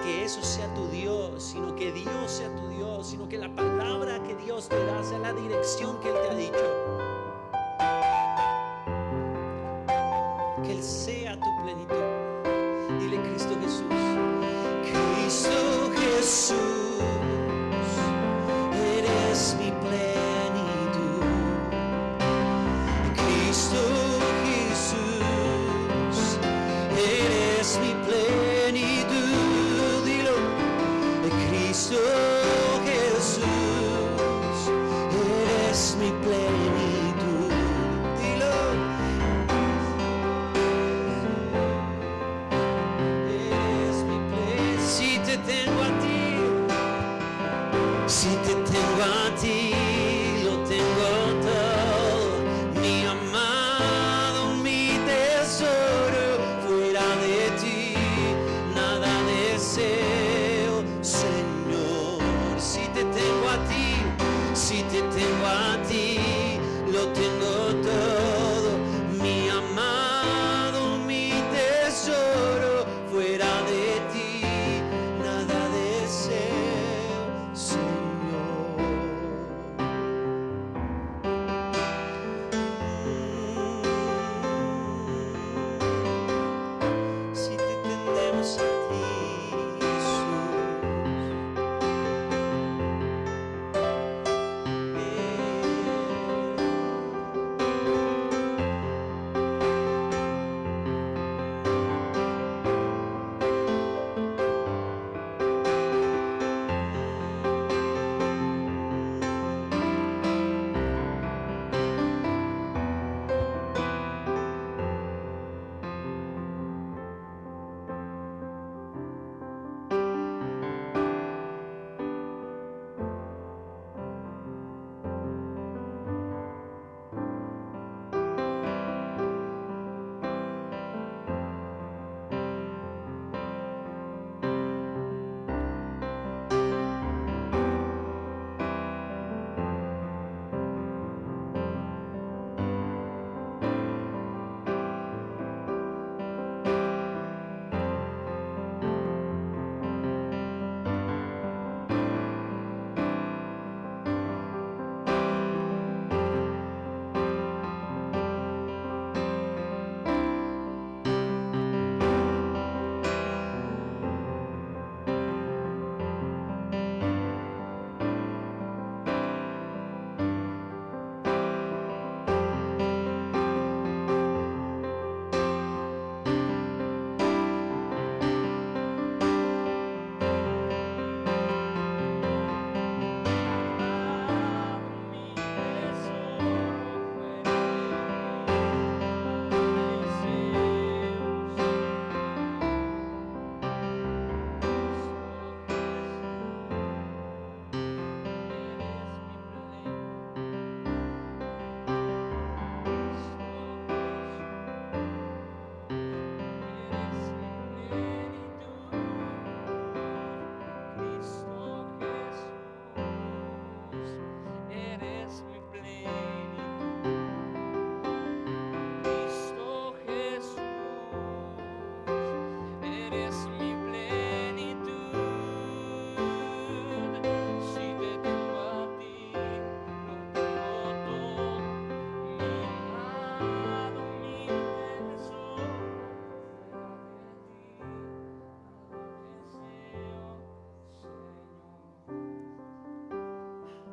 que eso sea tu Dios, sino que Dios sea tu Dios, sino que la palabra que Dios te da sea la dirección que Él te ha dicho. Que Él sea tu plenitud. Dile: Cristo Jesús, Cristo Jesús, eres mi plenitud. Cristo Jesús, eres mi plenitud. Dilo: Cristo Jesús, eres mi plenitud. Dilo: eres mi plenitud. Si te tengo a ti, si te tengo a ti, lo tengo todo. Mi amado, mi tesoro, fuera de ti nada deseo, Señor. Si te tengo a ti, si te tengo a ti, lo tengo todo. Mi amado, mi tesoro, fuera de ti nada deseo, Señor. Si te tendemos a ti,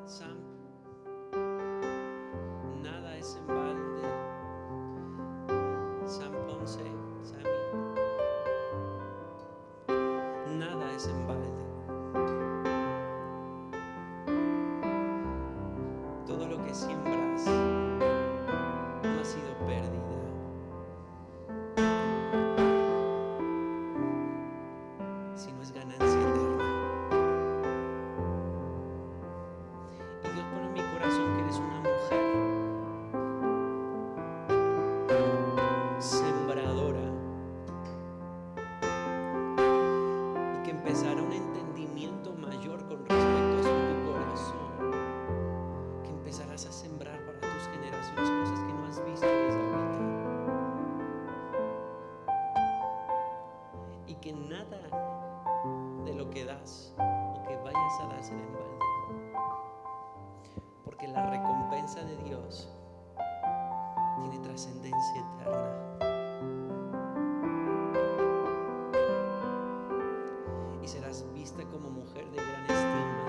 Sam, nada es en balde. Sam Ponce, Sammy, que empezara un entendimiento mayor con respecto a tu corazón, que empezarás a sembrar para tus generaciones cosas que no has visto desde ahorita, y que nada de lo que das o que vayas a dar será en balde, porque la recompensa de Dios tiene trascendencia eterna. Y serás vista como mujer de gran estima.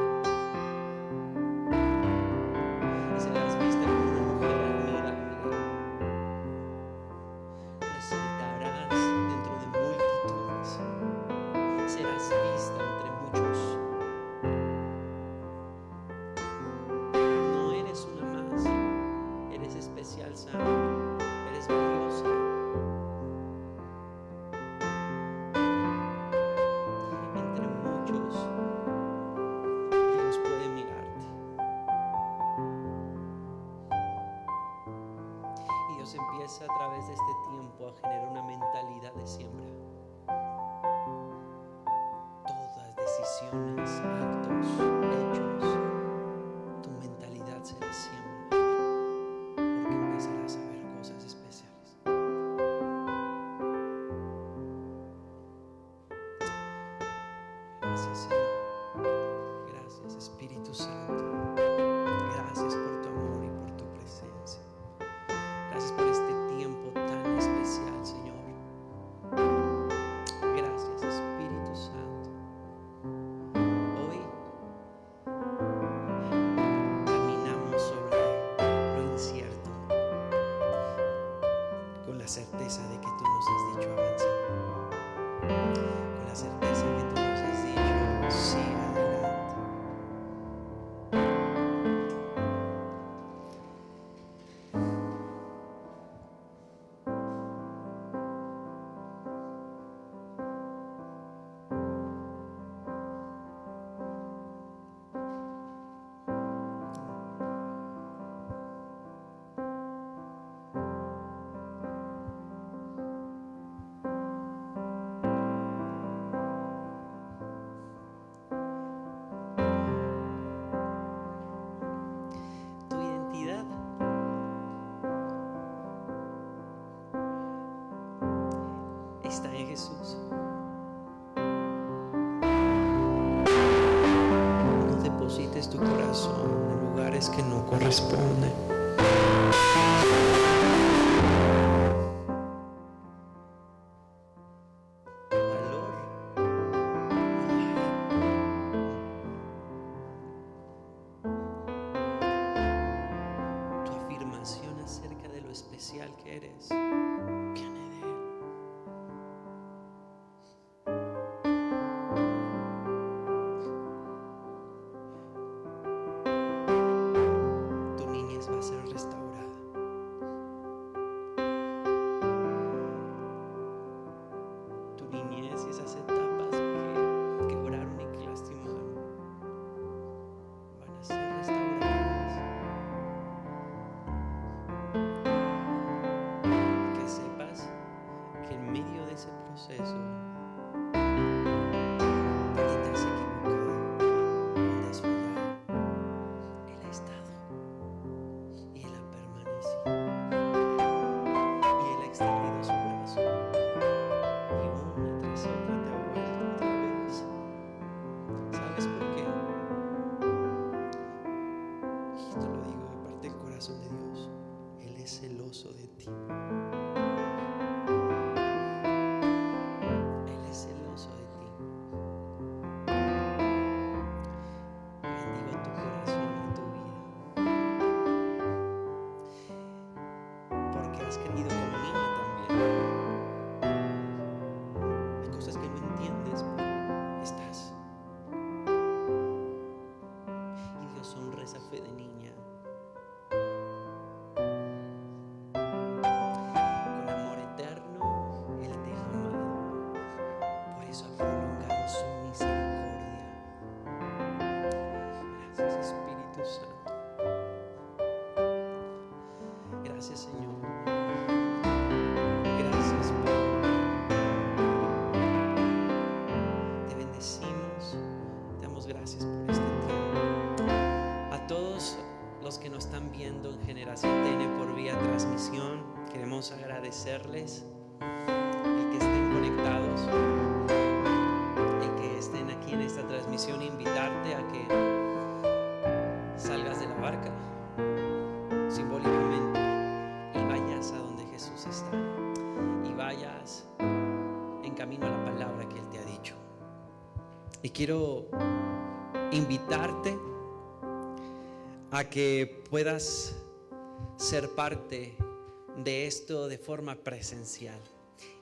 Y serás vista como una mujer admirable. Resaltarás dentro de multitudes. Serás vista entre muchos. No eres una más. Eres especial, Sam. Eres valiosa. Entre muchos, Dios puede mirarte. Y Dios empieza a través de este tiempo a generar una mentalidad de siembra. Todas decisiones, actos, hechos, tu mentalidad será siembra, porque empezarás a ver cosas especiales. Gracias, Señor. Gracias, Espíritu Santo. Gracias por tu amor y por tu presencia. Gracias por este tiempo tan especial, Señor. Gracias, Espíritu Santo. Hoy caminamos sobre lo incierto, con la certeza de que tú nos has dicho avanza, con la certeza que tú nos has dicho siga adelante. Tu identidad está en Jesús. No deposites tu corazón en lugares que no corresponden. Tu valor, tu afirmación acerca de lo especial que eres, viene de Él. Tu niñez va a ser restaurada. Tu niñez y esas etapas que quebraron y que lastimaron van a ser restauradas. Que sepas que en medio de ese proceso, donde te has equivocado, donde has fallado, Él ha estado y Él ha permanecido y Él ha extendido su brazo y una tras otra te ha vuelto otra vez. ¿Sabes por qué? Y esto lo digo de parte del corazón de Dios. Él es celoso de ti. Él es celoso de ti. Bendigo tu corazón y tu vida, porque has creído como niña también. Hay cosas que no entiendes, pero estás. Y Dios honra esa fe de niña. Con amor eterno, Él te ha amado. Por eso ha prolongado su misericordia. Gracias, Espíritu Santo. Gracias, Señor. Gracias, Padre. Te bendecimos. agradecerles el que estén conectados, el que estén aquí en esta transmisión, invitarte a que salgas de la barca simbólicamente y vayas a donde Jesús está y vayas en camino a la palabra que Él te ha dicho. Y quiero invitarte a que puedas ser parte de esto de forma presencial.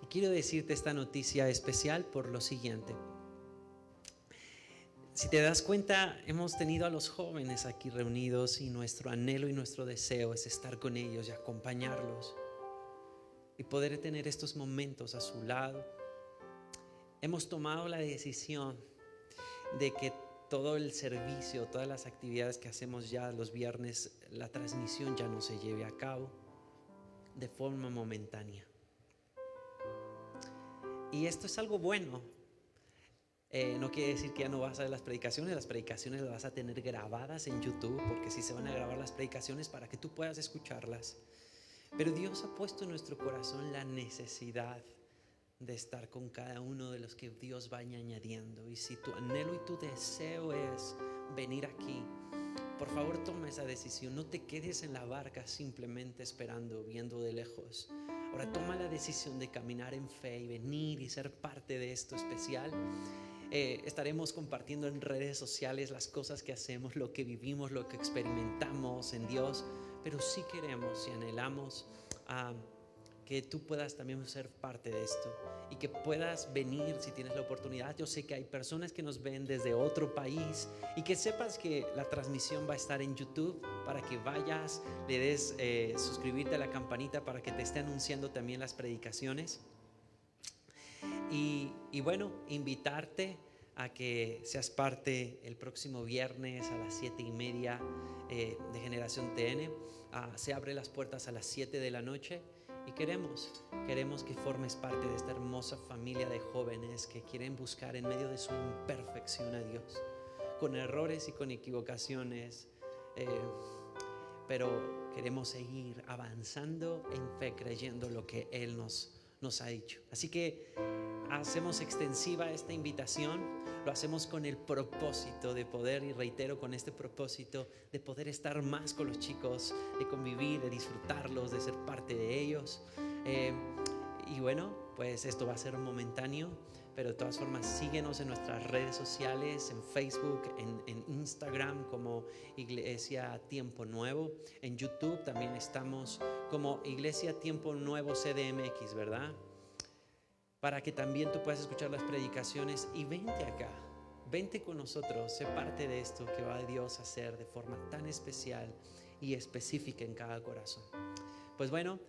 Y quiero decirte esta noticia especial por lo siguiente. Si te das cuenta, hemos tenido a los jóvenes aquí reunidos y nuestro anhelo y nuestro deseo es estar con ellos y acompañarlos y poder tener estos momentos a su lado. Hemos tomado la decisión de que todo el servicio, todas las actividades que hacemos ya los viernes, la transmisión ya no se lleve a cabo de forma momentánea. Y esto es algo bueno. No quiere decir que ya no vas a ver las predicaciones las vas a tener grabadas en YouTube, porque sí se van a grabar las predicaciones para que tú puedas escucharlas. Pero Dios ha puesto en nuestro corazón la necesidad de estar con cada uno de los que Dios vaya añadiendo. Y si tu anhelo y tu deseo es venir aquí, por favor toma esa decisión. No te quedes en la barca simplemente esperando, viendo de lejos. Ahora toma la decisión de caminar en fe y venir y ser parte de esto especial. Estaremos compartiendo en redes sociales las cosas que hacemos, lo que vivimos, lo que experimentamos en Dios. Pero sí queremos y anhelamos que tú puedas también ser parte de esto y que puedas venir si tienes la oportunidad. Yo sé que hay personas que nos ven desde otro país y que sepas que la transmisión va a estar en YouTube para que vayas, le des suscribirte a la campanita para que te esté anunciando también las predicaciones. Y bueno, invitarte a que seas parte el próximo viernes a las 7:30 de Generación TN. Se abren las puertas a las 7 de la noche y queremos que formes parte de esta hermosa familia de jóvenes que quieren buscar en medio de su imperfección a Dios, con errores y con equivocaciones, pero queremos seguir avanzando en fe, creyendo lo que Él nos ha dicho. Así que hacemos extensiva esta invitación, lo hacemos con el propósito de poder, y reitero, con este propósito de poder estar más con los chicos, de convivir, de disfrutarlos, de ser parte de ellos. Y bueno, pues esto va a ser momentáneo, pero de todas formas síguenos en nuestras redes sociales, en Facebook, en Instagram como Iglesia Tiempo Nuevo. En YouTube también estamos como Iglesia Tiempo Nuevo CDMX, ¿verdad? Para que también tú puedas escuchar las predicaciones y vente acá, vente con nosotros, sé parte de esto que va Dios a hacer de forma tan especial y específica en cada corazón. Pues bueno,